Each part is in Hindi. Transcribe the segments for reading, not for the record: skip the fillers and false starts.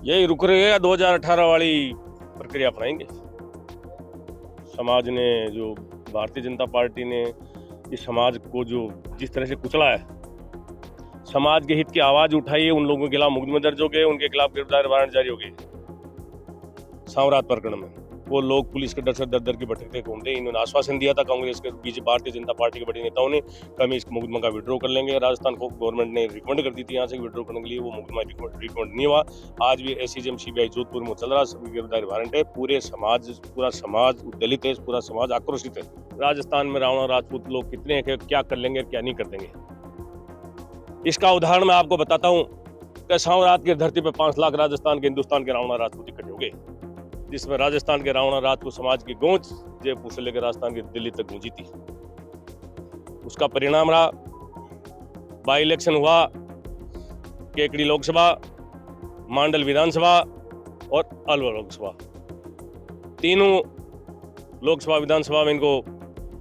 यही रुक रहेगा, 2018 वाली प्रक्रिया अपनाएंगे। समाज ने जो भारतीय जनता पार्टी ने इस समाज को जो जिस तरह से कुचला है, समाज के हित की आवाज उठाई है, उन लोगों के खिलाफ मुकदमे दर्ज हो गए, उनके खिलाफ गिरफ्तार वारंट जारी हो गए। सांवरात प्रकरण में वो लोग पुलिस के डर से दर दर के भटकते घूमते। इन्होंने आश्वासन दिया था कांग्रेस के बीजेपी भारतीय जनता पार्टी के बड़े नेताओं ने, कभी इस मुकदमा का विड्रॉ कर लेंगे। राजस्थान को गवर्नमेंट ने रिकमेंड कर दी थी यहाँ से विड्रॉ करने के लिए, वो मुकदमा रिकमेंड नहीं हुआ। आज भी एसीजेएम सीबीआई जोधपुर में चल रहा, सभी गिरफ्तारी वारंट है। पूरा समाज दलित है, पूरा समाज आक्रोशित है। राजस्थान में रावण राजपूत लोग कितने हैं, क्या कर लेंगे, क्या नहीं कर देंगे, इसका उदाहरण मैं आपको बताता हूँ कि सांवरात की धरती पर 5 लाख राजस्थान के हिंदुस्तान के रावण राजपूत इकट्ठे हो गए, जिसमें राजस्थान के रावण राजपूत समाज की गूंज जयपुर से लेकर राजस्थान की दिल्ली तक गूंजी थी। उसका परिणाम रहा, बाई इलेक्शन हुआ, केकड़ी लोकसभा, मांडल विधानसभा और अलवर लोकसभा। तीनों लोकसभा विधानसभा में इनको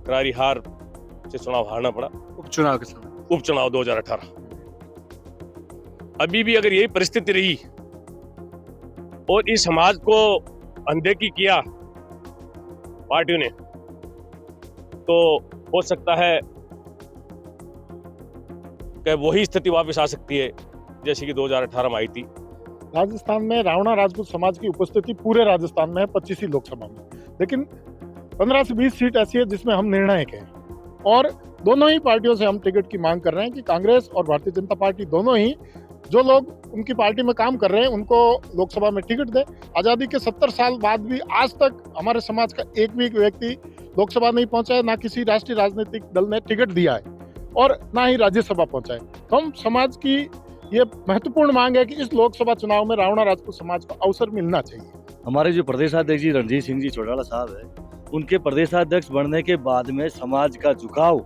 करारी हार से चुनाव हारना पड़ा। उपचुनाव के समय उपचुनाव 2018। अभी भी अगर यही परिस्थिति रही और इस समाज को अनदेखी किया पार्टियों ने, तो हो सकता है कि वही स्थिति वापस आ सकती है जैसे कि 2018 में आई थी। राजस्थान में रावणा राजपूत समाज की उपस्थिति पूरे राजस्थान में है, 25 ही लोकसभा में, लेकिन 15 से 20 सीट ऐसी है जिसमें हम निर्णायक हैं। और दोनों ही पार्टियों से हम टिकट की मांग कर रहे हैं कि कांग्रेस और भारतीय जनता पार्टी दोनों ही जो लोग उनकी पार्टी में काम कर रहे हैं उनको लोकसभा में टिकट दे। आज़ादी के 70 साल बाद भी आज तक हमारे समाज का एक भी व्यक्ति लोकसभा नहीं पहुंचा है, ना किसी राष्ट्रीय राजनीतिक दल ने टिकट दिया है और ना ही राज्यसभा पहुंचा है। तो हम समाज की ये महत्वपूर्ण मांग है कि इस लोकसभा चुनाव में रावणा राजपूत समाज को अवसर मिलना चाहिए। हमारे जो प्रदेशाध्यक्ष जी रणजीत सिंह जी चौटाला साहब है, उनके प्रदेशाध्यक्ष बनने के बाद में समाज का झुकाव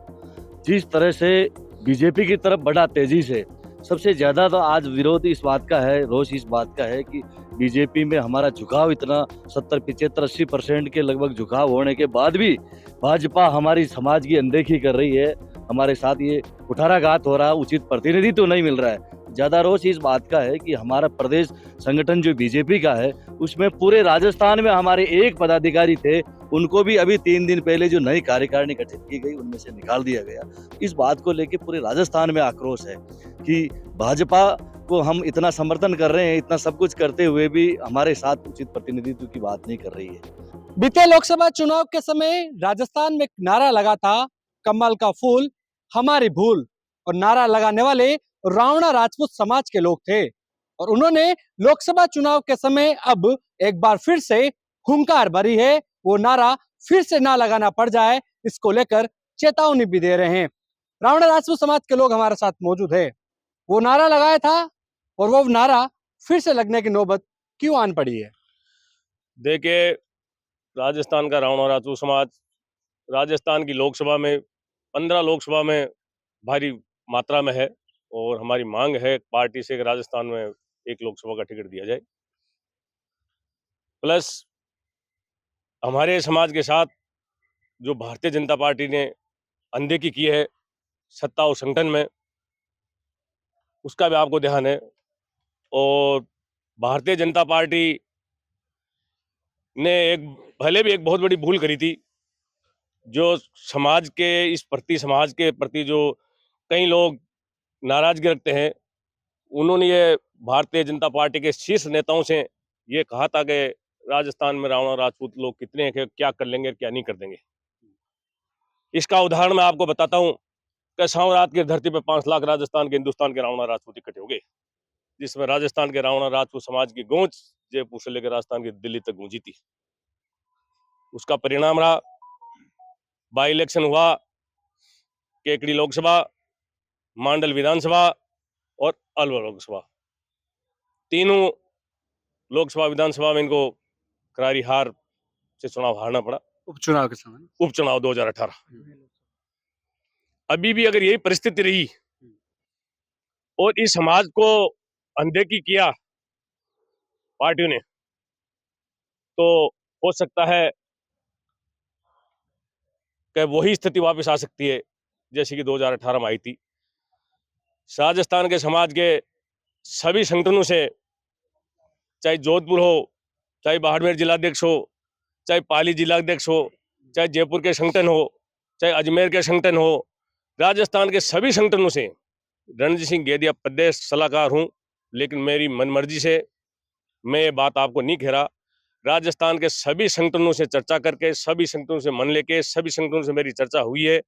जिस तरह से बीजेपी की तरफ बढ़ा तेजी से, सबसे ज्यादा तो आज विरोध इस बात का है, रोष इस बात का है कि बीजेपी में हमारा झुकाव इतना 70, 75, 80% के लगभग झुकाव होने के बाद भी भाजपा हमारी समाज की अनदेखी कर रही है। हमारे साथ ये कुठाराघात हो रहा है, उचित प्रतिनिधित्व तो नहीं मिल रहा है। ज्यादा रोष इस बात का है कि हमारा प्रदेश संगठन जो बीजेपी का है, उसमें पूरे राजस्थान में हमारे एक पदाधिकारी थे, उनको भी अभी 3 दिन पहले जो नई कार्यकारिणी गठित की गई उनमें से निकाल दिया गया। इस बात को लेकर पूरे राजस्थान में आक्रोश है कि भाजपा को हम इतना समर्थन कर रहे हैं, इतना सब कुछ करते हुए भी हमारे साथ उचित प्रतिनिधित्व की बात नहीं कर रही है। बीते लोकसभा चुनाव के समय राजस्थान में एक नारा लगा था, कमल का फूल हमारी भूल, और नारा लगाने वाले रावणा राजपूत समाज के लोग थे। और उन्होंने लोकसभा चुनाव के समय अब एक बार फिर से हुंकार भरी है, वो नारा फिर से ना लगाना पड़ जाए, इसको लेकर चेतावनी भी दे रहे हैं। रावणा राजपूत समाज के लोग हमारे साथ मौजूद है। वो नारा लगाया था और वो नारा फिर से लगने की नौबत क्यों आन पड़ी है? देखिए, राजस्थान का रावण राजपूत समाज राजस्थान की लोकसभा में 15 लोकसभा में भारी मात्रा में है और हमारी मांग है पार्टी से कि राजस्थान में एक लोकसभा का टिकट दिया जाए। प्लस हमारे समाज के साथ जो भारतीय जनता पार्टी ने अनदेखी की है सत्ता और संगठन में, उसका भी आपको ध्यान है। और भारतीय जनता पार्टी ने भले भी एक बहुत बड़ी भूल करी थी, जो समाज के प्रति जो कई लोग नाराजगी रखते हैं, उन्होंने ये भारतीय जनता पार्टी के शीर्ष नेताओं से ये कहा था कि राजस्थान में रावण राजपूत लोग कितने हैं, क्या कर लेंगे, क्या नहीं कर देंगे, इसका उदाहरण मैं आपको बताता हूँ कि सांवरात की धरती पर 5 लाख राजस्थान के हिंदुस्तान के रावण राजपूत इकट्ठे हो गए, जिसमें राजस्थान के रावण राजपूत समाज की गूंज जयपुर से लेकर राजस्थान की दिल्ली तक गूंजी थी। उसका परिणाम रहा, बाई इलेक्शन हुआ, केकड़ी लोकसभा, मांडल विधानसभा और अलवर लोकसभा। तीनों लोकसभा विधानसभा में इनको करारी हार से चुनाव हारना पड़ा। उपचुनाव के समय उपचुनाव 2018। अभी भी अगर यही परिस्थिति रही और इस समाज को अनदेखी किया पार्टियों ने, तो हो सकता है कि वही स्थिति वापस आ सकती है जैसे कि 2018 में आई थी। राजस्थान के समाज के सभी संगठनों से चाहे जोधपुर हो, चाहे बाड़मेर जिलाध्यक्ष हो, चाहे पाली जिलाध्यक्ष हो, चाहे जयपुर के संगठन हो, चाहे अजमेर के संगठन हो, राजस्थान के सभी संगठनों से रणजीत सिंह गेदिया प्रदेश सलाहकार हूँ। लेकिन मेरी मनमर्जी से मैं ये बात आपको नहीं कह रहा। राजस्थान के सभी संगठनों से चर्चा करके, सभी संगठनों से मन लेके, सभी संगठनों से मेरी चर्चा हुई है।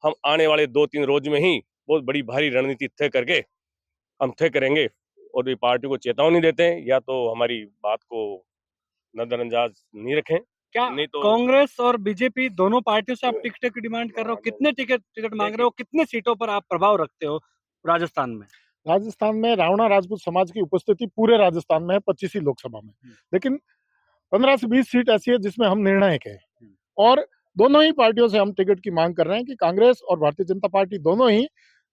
हम आने वाले 2-3 रोज में ही बहुत बड़ी भारी रणनीति तय करके हम तय करेंगे और ये पार्टी को चेतावनी देते हैं, या तो हमारी बात को नजरअंदाज नहीं रखें, क्या नहीं तो कांग्रेस और बीजेपी दोनों पार्टियों से आप टिकट की डिमांड कर रहे हो? कितने टिकट मांग रहे हो? कितने सीटों पर आप प्रभाव रखते हो राजस्थान में? राजस्थान में रावणा राजपूत समाज की उपस्थिति पूरे राजस्थान में है, 25 लोकसभा में। लेकिन 15 से 20 सीट ऐसी है जिसमें हम निर्णायक हैं और दोनों ही पार्टियों से हम टिकट की मांग कर रहे हैं कि कांग्रेस और भारतीय जनता पार्टी दोनों ही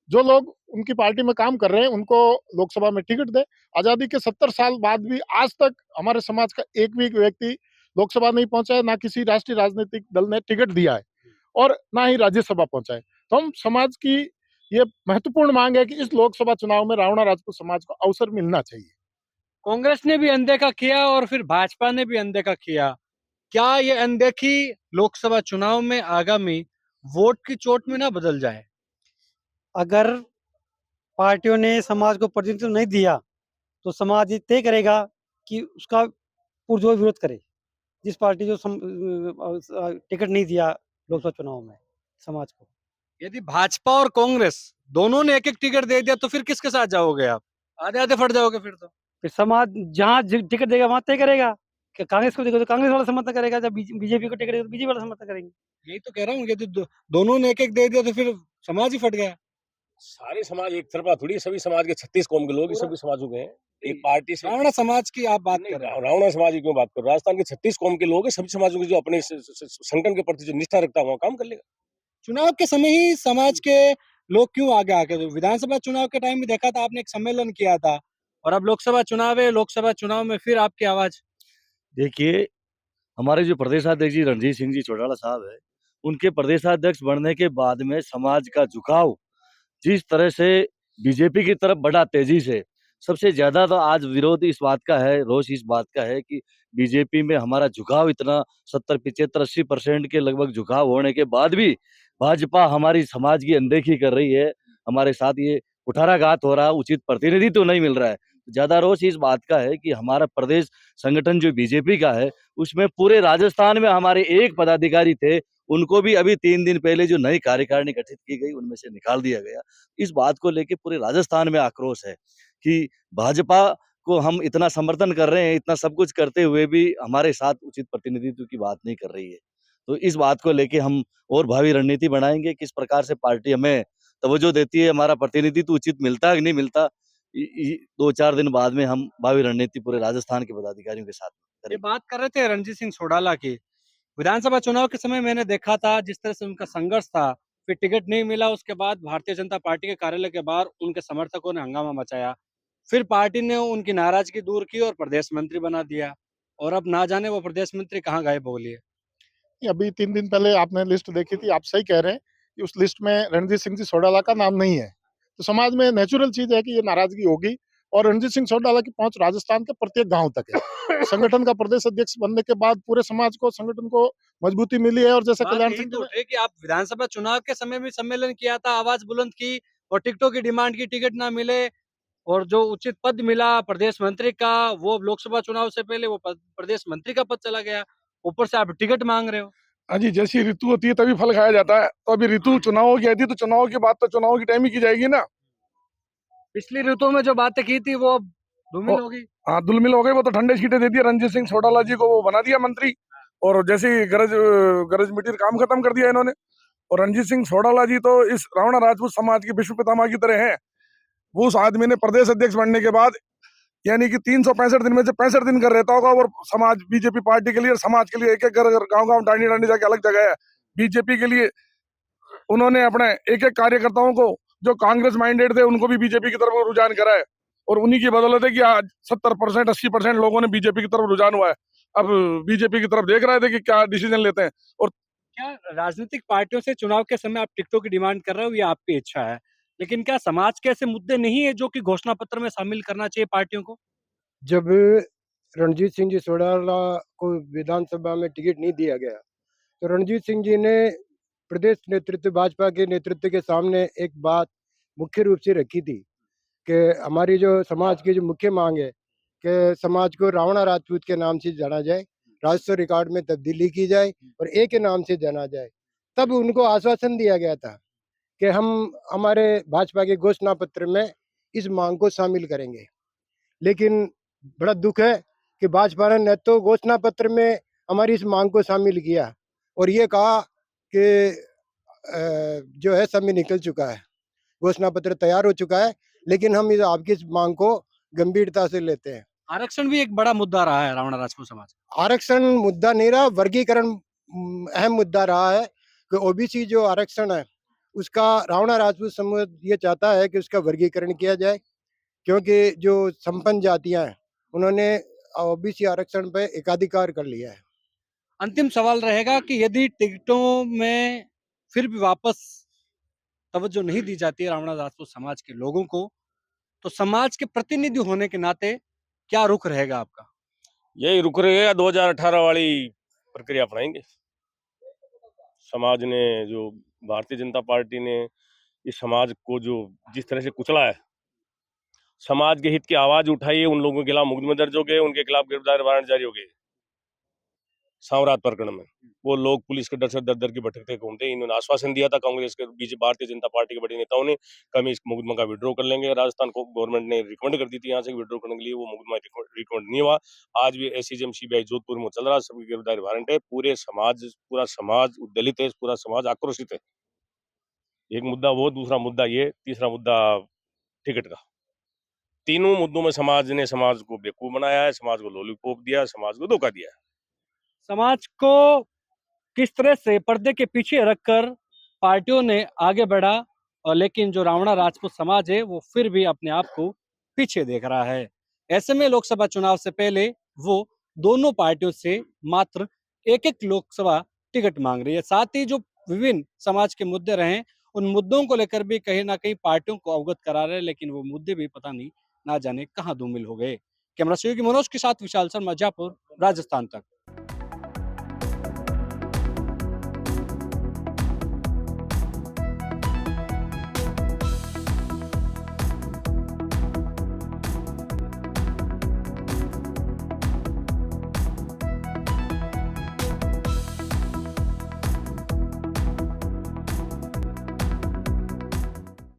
जो लोग उनकी पार्टी में काम कर रहे हैं उनको लोकसभा में टिकट दे। आजादी के 70 साल बाद भी आज तक हमारे समाज का एक भी व्यक्ति लोकसभा नहीं पहुंचा है, ना किसी राष्ट्रीय राजनीतिक दल ने टिकट दिया है और ना ही राज्यसभा पहुंचा है। तो हम समाज की ये महत्वपूर्ण मांग है कि इस लोकसभा चुनाव में रावणा राजपूत समाज को अवसर मिलना चाहिए। कांग्रेस ने भी अनदेखा किया और फिर भाजपा ने भी अनदेखा किया। क्या ये अनदेखी लोकसभा चुनाव में आगामी वोट की चोट में ना बदल जाए? अगर पार्टियों ने समाज को प्रतिनिधित्व नहीं दिया तो समाज ये तय करेगा कि उसका पुरजोर विरोध करे। जिस पार्टी जो टिकट नहीं दिया लोकसभा चुनाव में समाज को। यदि भाजपा और कांग्रेस दोनों ने एक-एक टिकट दे दिया तो फिर किसके साथ जाओगे आप? आधे-आधे फट जाओगे फिर तो। फिर समाज जहाँ टिकट देगा वहाँ तय करेगा कि कांग्रेस को देगा तो कांग्रेस वाला समर्थन करेगा, जब बीजेपी को टिकट देगा तो बीजेपी वाला समर्थन करेंगे। यही तो कह रहा हूँ, यदि दोनों ने एक-एक दे दिया तो फिर समाज ही फट गया। सारे समाज एक तरफा थोड़ी, सभी समाज के 36 कौम के लोग सभी समाजों के हैं। एक पार्टी से रावणा समाज की आप बात कर रहे हो। रावणा समाज की क्यों बात कर? राजस्थान के 36 कौम के लोग हैं, सभी समाजों के जो अपने संगठन के प्रति जो निष्ठा रखता है वो काम कर लेगा। चुनाव के समय ही समाज के लोग क्यों आगे आके? विधानसभा चुनाव के टाइम भी देखा था आपने, एक सम्मेलन किया था और अब लोकसभा चुनाव है, लोकसभा चुनाव में फिर आपकी आवाज। देखिए, हमारे जो प्रदेशाध्यक्ष जी रणजीत सिंह जी चौटाला साहब है, उनके प्रदेशाध्यक्ष बनने के बाद में समाज का झुकाव जिस तरह से बीजेपी की तरफ बढ़ा तेजी से, सबसे ज्यादा तो आज विरोध इस बात का है, रोष इस बात का है कि बीजेपी में हमारा झुकाव इतना 70, 75, 80% के लगभग झुकाव होने के बाद भी भाजपा हमारी समाज की अनदेखी कर रही है। हमारे साथ ये कुठाराघात हो रहा है, उचित प्रतिनिधित्व तो नहीं मिल रहा है। ज्यादा रोष इस बात का है कि हमारा प्रदेश संगठन जो बीजेपी का है, उसमें पूरे राजस्थान में हमारे एक पदाधिकारी थे, उनको भी अभी 3 दिन पहले जो नई कार्यकारिणी गठित की गई, उनमें से निकाल दिया गया। इस बात को लेके पूरे राजस्थान में आक्रोश है कि भाजपा को हम इतना समर्थन कर रहे हैं, इतना सब कुछ करते हुए भी हमारे साथ उचित प्रतिनिधित्व की बात नहीं कर रही है। तो इस बात को लेके हम और भावी रणनीति बनाएंगे, किस प्रकार से पार्टी हमें तवज्जो देती है, हमारा प्रतिनिधित्व उचित मिलता है कि नहीं मिलता। 2-4 दिन बाद में हम भावी रणनीति पूरे राजस्थान के पदाधिकारियों के साथ ये करेंगे। बात कर रहे थे रणजीत सिंह चौटाला की। विधानसभा चुनाव के समय मैंने देखा था जिस तरह से उनका संघर्ष था, फिर टिकट नहीं मिला, उसके बाद भारतीय जनता पार्टी के कार्यालय के बाहर उनके समर्थकों ने हंगामा मचाया। फिर पार्टी ने उनकी नाराजगी दूर की और प्रदेश मंत्री बना दिया और अब ना जाने वो प्रदेश मंत्री कहाँ गायब हो लिए। अभी 3 दिन पहले आपने लिस्ट देखी थी, आप सही कह रहे हैं कि उस लिस्ट में रणजीत सिंह जी चौटाला का नाम नहीं है। तो समाज में नेचुरल चीज है कि ये नाराजगी होगी और रणजीत सिंह चौटाला की पहुंच राजस्थान के प्रत्येक गांव तक है। संगठन का प्रदेश अध्यक्ष बनने के बाद पूरे समाज को, संगठन को मजबूती मिली है और जैसे बात कल्याण यही सिंह तो जी उठ रही कि आप विधानसभा चुनाव के समय भी सम्मेलन किया था, आवाज बुलंद की और टिकटों की डिमांड की, टिकट ना मिले और जो उचित पद मिला प्रदेश मंत्री का, वो लोकसभा चुनाव से पहले वो प्रदेश मंत्री का पद चला गया। ऊपर से आप टिकट मांग रहे हो। हाँ जी, जैसी ऋतु होती है तभी फल खाया जाता है। तो अभी ऋतु चुनावों की आई थी, तो चुनाव की बात तो चुनाव की टाइम ही की जाएगी ना। पिछली ऋतु में जो बातें की थी वो धूमिल हो गई। हाँ, धुलमिल हो गई। वो तो ठंडे सीटें दे दिया रणजीत सिंह चौटाला जी को, वो बना दिया मंत्री और जैसे ही गरज मिट्टी काम खत्म कर दिया इन्होंने। और रणजीत सिंह चौटाला जी तो इस रावणा राजपूत समाज के विश्व पितामह की तरह हैं। वो उस आदमी ने प्रदेश अध्यक्ष बनने के बाद यानी कि 365 दिन में से 65 दिन कर रहता होगा और समाज बीजेपी पार्टी के लिए और समाज के लिए एक एक घर गांव डांडी डांडी जाके अलग जगह है। बीजेपी के लिए उन्होंने अपने एक एक कार्यकर्ताओं को जो कांग्रेस माइंडेड थे उनको भी बीजेपी की तरफ रुझान करा है और उन्हीं की बदौलत है कि आज 70% 80% लोगों ने बीजेपी की तरफ रुझान हुआ है। अब बीजेपी की तरफ देख रहे थे कि क्या डिसीजन लेते हैं। और क्या राजनीतिक पार्टियों से चुनाव के समय आप टिकटों की डिमांड कर रहे हो, ये आपकी इच्छा है, लेकिन क्या समाज के ऐसे मुद्दे नहीं है जो कि घोषणा पत्र में शामिल करना चाहिए पार्टियों को? जब रणजीत सिंह जी सोडाला को विधानसभा में टिकट नहीं दिया गया, तो रणजीत सिंह जी ने प्रदेश नेतृत्व भाजपा के नेतृत्व के सामने एक बात मुख्य रूप से रखी थी कि हमारी जो समाज की जो मुख्य मांग है कि समाज को रावणा राजपूत के नाम से जाना जाए, राजस्व रिकॉर्ड में तब्दीली की जाए और एक के नाम से जाना जाए। तब उनको आश्वासन दिया गया था कि हम हमारे भाजपा के घोषणा पत्र में इस मांग को शामिल करेंगे। लेकिन बड़ा दुख है कि भाजपा ने न तो घोषणा पत्र में हमारी इस मांग को शामिल किया और ये कहा कि जो है समय निकल चुका है, घोषणा पत्र तैयार हो चुका है, लेकिन हम इस आपकी इस मांग को गंभीरता से लेते हैं। आरक्षण भी एक बड़ा मुद्दा रहा है रावणा राजपूत समाज का। आरक्षण मुद्दा नहीं रहा, वर्गीकरण अहम मुद्दा रहा है कि ओबीसी जो आरक्षण है उसका रावणा राजपूत समाज ये चाहता है कि उसका वर्गीकरण किया जाए, क्योंकि जो संपन्न जातियां हैं उन्होंने ओबीसी आरक्षण पे एकाधिकार कर लिया है। अंतिम सवाल रहेगा कि यदि टिकटों में फिर भी वापस तवज्जो नहीं दी जाती है रावणा राजपूत समाज के लोगों को, तो समाज के प्रतिनिधि होने के नाते क्या रुख रहेगा आपका? यही रुक रहेगा, 2018 वाली प्रक्रिया अपनाएंगे। समाज ने जो भारतीय जनता पार्टी ने इस समाज को जो जिस तरह से कुचला है, समाज के हित की आवाज उठाई है, उन लोगों के खिलाफ मुकदमे दर्ज हो गए, उनके खिलाफ गिरफ्तारी वारंट जारी हो गए। सांवरात प्रकरण में वो लोग पुलिस के डर से दर दर की भटकते घूमते। इन्होंने आश्वासन दिया था कांग्रेस के बीच भारतीय जनता पार्टी के बड़े नेताओं ने कि हम इस मुकदमा का विड्रॉ कर लेंगे। राजस्थान को गवर्नमेंट ने रिकमेंड कर दी थी यहाँ से विड्रॉ करने के लिए, वो मुकदमा रिकमेंड नहीं हुआ। आज भी एसीजेएम सीबीआई जोधपुर में चल रहा है, सबकी गिरफ्तारी वारंट है। पूरा समाज उद्दलित है, पूरा समाज आक्रोशित है। एक मुद्दा वो, दूसरा मुद्दा ये, तीसरा मुद्दा टिकट का। तीनों मुद्दों में समाज ने समाज को बेवकूफ बनाया है, समाज को लॉलीपॉप दिया, समाज को धोखा दिया है। समाज को किस तरह से पर्दे के पीछे रखकर पार्टियों ने आगे बढ़ा, और लेकिन जो रावणा राजपूत समाज है वो फिर भी अपने आप को पीछे देख रहा है। ऐसे में लोकसभा चुनाव से पहले वो दोनों पार्टियों से मात्र एक एक लोकसभा टिकट मांग रही है। साथ ही जो विभिन्न समाज के मुद्दे रहे, उन मुद्दों को लेकर भी कहीं ना कहीं पार्टियों को अवगत करा रहे हैं, लेकिन वो मुद्दे भी पता नहीं ना जाने कहाँ धूमिल हो गए। कैमरा सहयोगी मनोज के साथ विशाल शर्मा, जयपुर, राजस्थान तक।